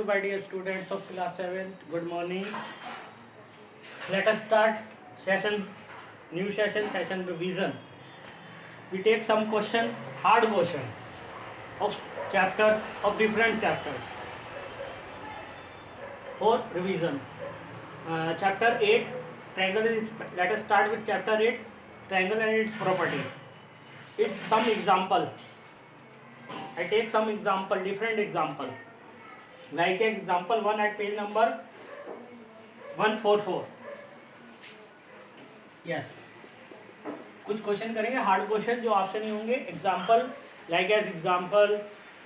my dear students of class 7th. Good morning. Let us start new session revision. We take some hard question of chapters, of different chapters for revision. Chapter 8, triangle is, let us start with chapter 8, triangle and its property. It's some example. I take some example, different example. Like example 1 at page number 144. Yes. कुछ question करेंगे hard question जो आपसे नहीं होंगे. Example like as example,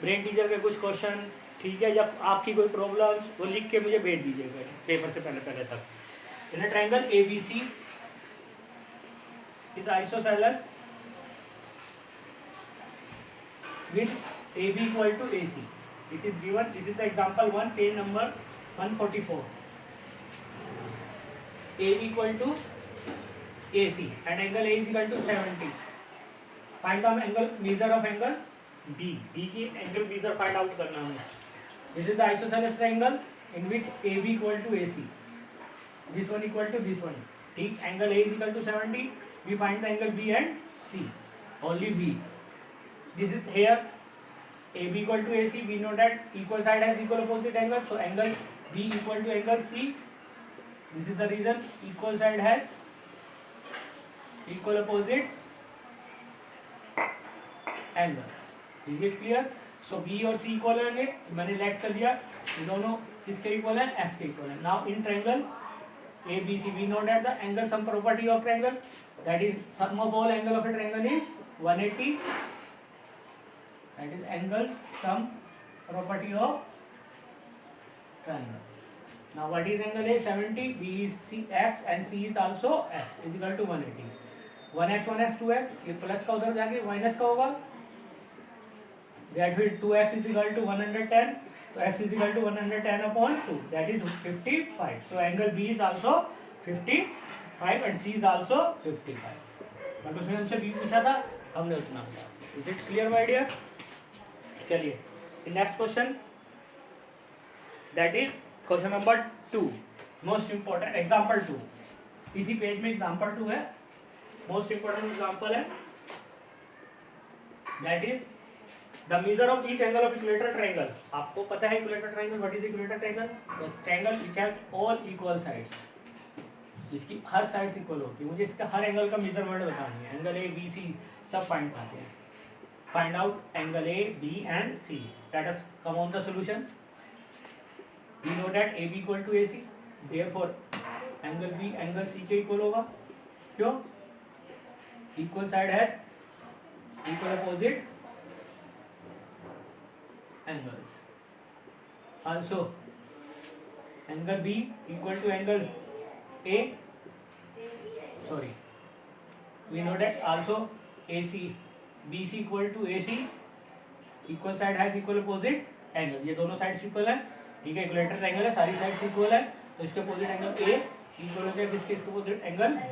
brain teacher के कुछ question. ठीक है, जब आपकी कोई प्रॉब्लम्स वो लिख के मुझे भेज दीजिएगा पेपर से पहले तक. In a triangle ABC is isosceles with AB equal to AC. It is given. This is the example 1, page number 144. AB equal to AC and angle A is equal to 70. Find the angle measure of angle B. B की angle measure find out करना है. This is the isosceles triangle in which AB equal to AC. This one equal to this one. ठीक, angle A is equal to 70. We find the angle B and C. Only B. This is here AB equal to AC. We know that equal side has equal opposite angle, so angle B equal to angle C. This is the reason equal side has equal opposite angles. Is it clear? So B और C equal होंगे. मैंने late कर दिया, दोनों किसके equal है? X के equal है. Now in triangle ABC we know that the angle sum property of triangle, that is sum of all angle of a triangle is 180. That is angle sum property of triangle. Now what is angle A? 70. B is X and C is also X is equal to 180. 1x 1x 2x, ये plus का उधर जाके minus का होगा. That will 2x is equal to 110. So x is equal to 110 upon 2. That is 55. So angle B is also 55 and C is also 55. But उसमें हमसे B पूछा था, हमने उतना बताया. Is it clear my dear? चलिए next question, that is question number 2, most important example 2. इसी page में एग्जाम्पल 2 है, मोस्ट इंपॉर्टेंट एग्जाम्पल है. That is the measure of each angle of equilateral triangle. आपको पता है equilateral triangle, what is equilateral triangle? Triangle which has all equal sides, जिसकी हर sides equal होती है. मुझे इसका हर एंगल का मेजरमेंट बतानी है. एंगल A B C सब फाइंड करते हैं. Find out angle A, B and C. Let us come on the solution. We know that AB equal to AC. Therefore, angle B angle C के equal होगा. क्यों? Equal side has equal opposite angles. Also, angle B equal to angle A. Sorry. We know that also AC. BC equal to AC, equal side has equal opposite angle. ये दोनों sides equal है. ठीक है, equilateral triangle है, सारी sides equal है, तो इसके अपोजिट एंगल A इक्वल हो जाएगा इसके opposite angle B.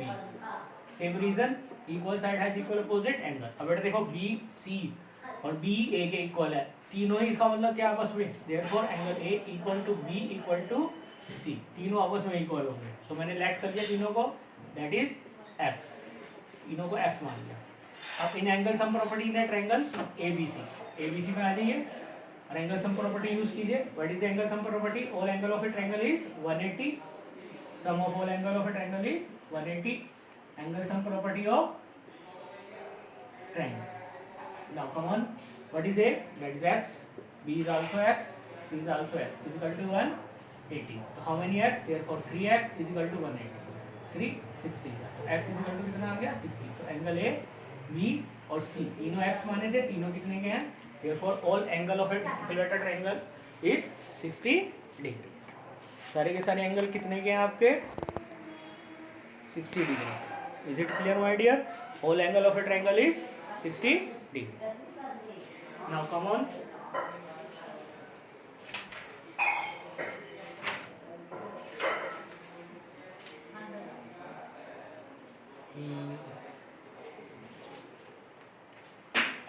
Same reason, equal side has equal opposite angle. अब बेटा देखो BC और B A के इक्वल है, तीनों ही. इसका मतलब क्या आपस में? Therefore angle A equal to B equal to C, तीनों आपस में इक्वल होंगे. सो मैंने लेट कर दिया तीनों को, दैट इज X. तीनों को X मान लिया. अब इन एंगल सम प्रॉपर्टी ने ट्रायंगल ABC में आ जाइए और एंगल सम प्रॉपर्टी यूज कीजिए. What is the angle sum property? All angle of a triangle is 180. Sum of all angle of a triangle is 180. Angle sum property of triangle. Now come on, what is A? That is X. B is also X. C is also X is equal to 180. तो how many X? Therefore 3x is equal to 180. 360. X is equal to कितना आ गया? 60. So angle A, B और C तीनों x माने थे, तीनों कितने के हैं? Therefore all angle of a equilateral triangle is 60 degree. सारे के सारे एंगल कितने के हैं आपके? 60 degree. Is it clear my dear? All angle of a triangle is 60 degree. Now come on.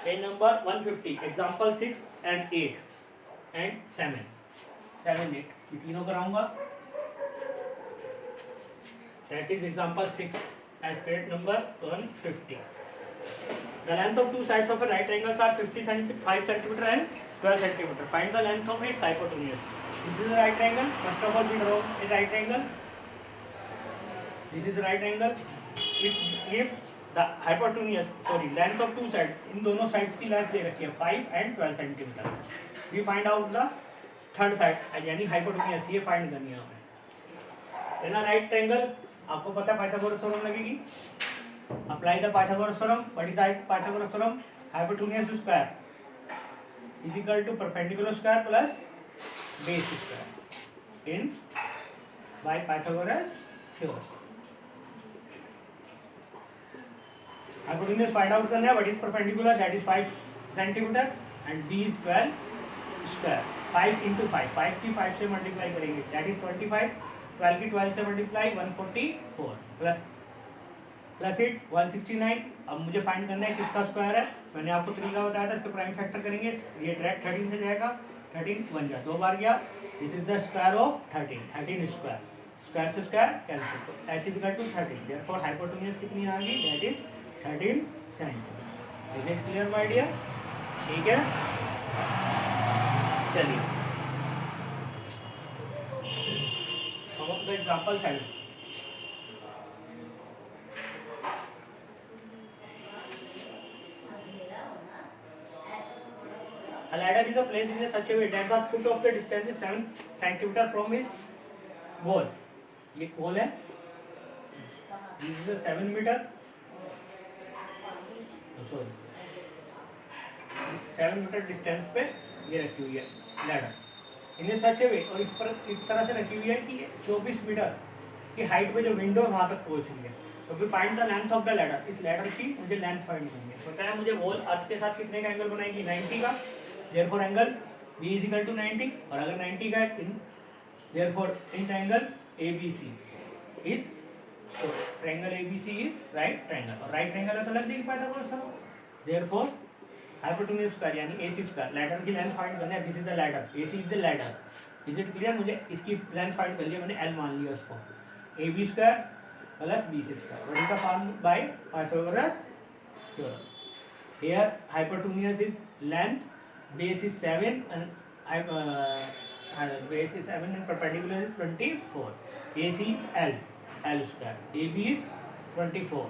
Page number 150, example 6 and 8 and 7. 7, 8 ये तीनों कराऊंगा. That is example 6 at page number 150. The length of two sides of a right triangle are 55 cm and 12 cm. Find the length of its hypotenuse. This is a right triangle. First of all, we draw a right triangle. This is a right triangle. If the hypotenuse, length of two sides, इन दोनों sides की length दे रखी है 5 and 12 cm. We find out the third side यानी hypotenuse ये find करनी है हमें. In a right triangle आपको पता है पाइथागोरस थ्योरम लगेगी. Apply the Pythagoras theorem. What is the Pythagoras theorem? Hypotenuse square is equal to perpendicular square plus base square in by Pythagoras theorem. Hypotenuse find out करना है. What is perpendicular? That is 5 cm and b is 12 square. 5 into 5. 5 की 5 से multiply करेंगे. That is 25. 12 की 12 से multiply 144 plus it 169. अब मुझे find करना है किसका स्क्वायर है. मैंने आपको तरीका बताया था. इसके प्राइम फैक्टर करेंगे. ये डायरेक्ट 13 से जाएगा. 13 बन गया. 2 बार गया. This is the square of 13. 13 square. Square से स्क्वायर कैंसिल. तो h is equal to 13. Therefore hypotenuse कितनी आ गई? That is 13 centimetre. Is it clear my dear? ठीक है. चलिए सम ऑफ द एग्जांपल्स हैं. A ladder is placed in such a way that the foot of the distance is 7 cm from its wall. ये wall है. This is a 7 meter. Sorry. इस 7 metre distance पे ये रखी हुई है ladder. इन सच ए वे और इस पर इस तरह से रखी हुई है कि 24 मीटर की हाइट पे जो विंडो है वहाँ तक पहुँच रही है. तो फिर find the length of the ladder. इस लैडर की मुझे लेंथ फाइंड करनी है. पता है मुझे वॉल अर्थ के साथ कितने का एंगल बनाएगी? 90 का. Therefore angle B is equal to 90. और अगर 90 का है therefore in triangle ABC is so triangle ABC is right triangle. और right triangle है तो लग जाएगी Pythagoras theorem. Therefore hypotenuse square यानी AC square. ladder की length find करना है. This is the ladder. AC is the ladder. Is it clear? मुझे इसकी length find कर लिया. मैंने L मान लिया उसको. AB square plus BC square. What is the formed by Pythagoras theorem? Here hypotenuse is length. Base is 7 and base is 7 and perpendicular is 24. AC is L square. AB is 24.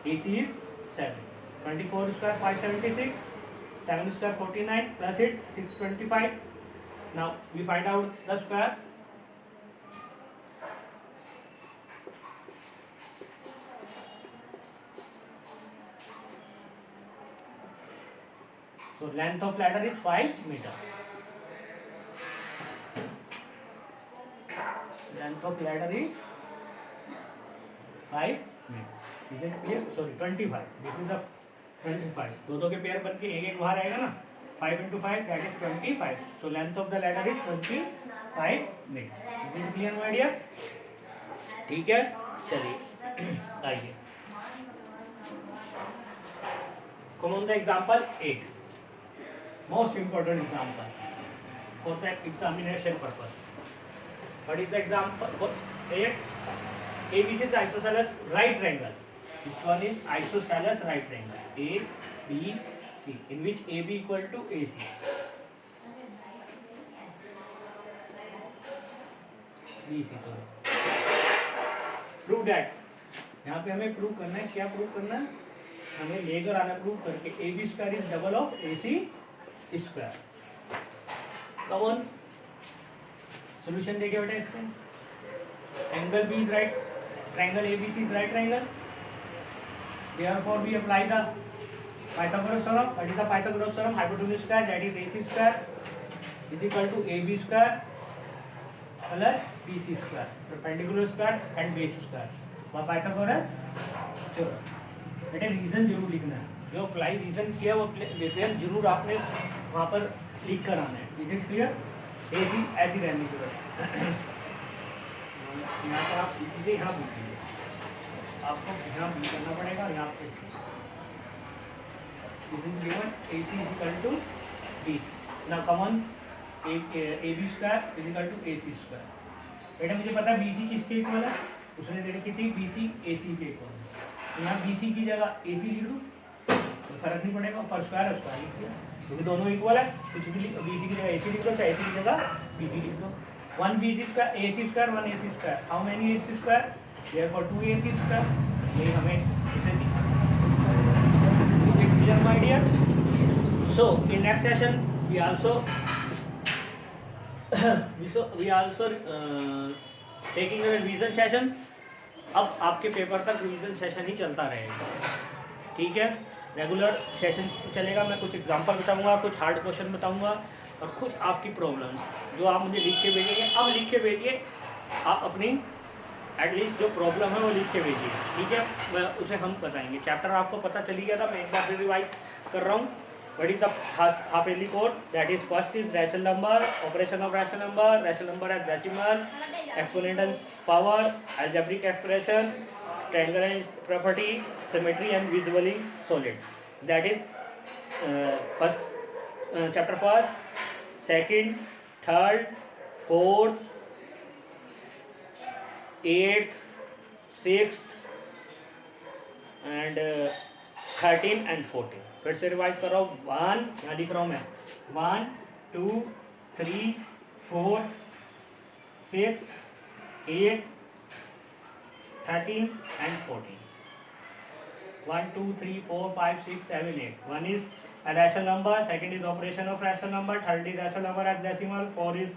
AC is 7. 24 square 576. 7 square 49 plus it 625. Now we find out the square. So length of ladder is 5 meter. Length of ladder is 5 meter. Is it clear? Sorry, 25. This is a 25. दो के pair बन के एक बाहर आएगा ना. 5 into 5 that is 25. So length of the ladder is 25 meter. Is it clear my dear? ठीक है. चलिए आइए. Come on the example 8. Most important example for the examination purpose. What is the example? ABC is isosceles right triangle. This one is isosceles right triangle. A, B, C. In which AB equal to AC. BC sorry. Prove that. यहाँ पे हमें prove करना है. क्या prove करना है? हमें लेकर आना प्रूव करके AB square is double of AC square. Come on. Solution देखिए बेटा इसमें. Angle B is right. Triangle ABC is right triangle. Therefore we apply the Pythagoras theorem. What is the Pythagoras theorem? Hypotenuse square that is AC square is equal to AB square plus BC square. Perpendicular square and base square. वह Pythagoras theorem. बेटे reason जरूर लिखना है. जो apply reason किया वो reason जरूर आपने वहाँ पर लिख कर आना है. Is it clear? ऐसी ऐसी रहने की बस. यहाँ पर आप सीखिए. यहाँ पूछिए. आपको यहाँ भी करना पड़ेगा. यहाँ पे this is given AC is equal to BC. Now come on A B square is equal to A C square. बेटा मुझे पता है बी सी किसके इक्वल है, उसने दे रखी थी बी सी ए सी के इक्वल। तो यहाँ बी सी की जगह ए सी लिख दूँ तो फर्क नहीं पड़ेगा, पर स्क्वायर है स्क्वायर लिख दिया क्योंकि दोनों इक्वल है। कुछ भी बी सी की जगह ए सी लिख दो, चाहे ए सी की जगह बी सी लिख दो। 1 B C square A C square 1 A C square, how many A C square, therefore 2 A C square. यही हमें इसे दिखाना है। Is it clear my dear? So in next session we also taking a revision session। अब आपके paper तक revision session ही चलता रहेगा, ठीक है। रेगुलर सेशन चलेगा, मैं कुछ एग्जांपल बताऊंगा, कुछ हार्ड क्वेश्चन बताऊंगा और कुछ आपकी प्रॉब्लम्स जो आप मुझे लिख के भेजेंगे। अब लिख के भेजिए आप अपनी एटलीस्ट जो प्रॉब्लम है वो लिख के भेजिए, ठीक है। मैं उसे हम बताएंगे। चैप्टर आपको पता चली गया था, मैं एक बार फिर रिवाइज कर रहा हूँ। What is the half yearly course? That is, first is rational number, operation of rational number as decimal, exponential power, algebraic expression, triangular property, symmetry and visually solid. That is chapter first, second, third, fourth, 8th, 6th and 13 and 14। फिर से revise कर रहा हूँ। 1 यहाँ लिख रहा हूँ मैं, 1 2 3 4 6 8 13 and 14। 1 2 3 4 5 6 7 8। 1 is a rational number, second is operation of rational number, third is rational number as decimal, 4 is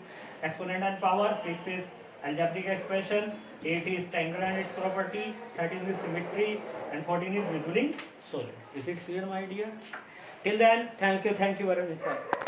exponential power, 6 is algebraic expression, 8 is triangle and its property, 13 is symmetry and 14 is visually solid। Is it clear my dear? Till then, thank you very much.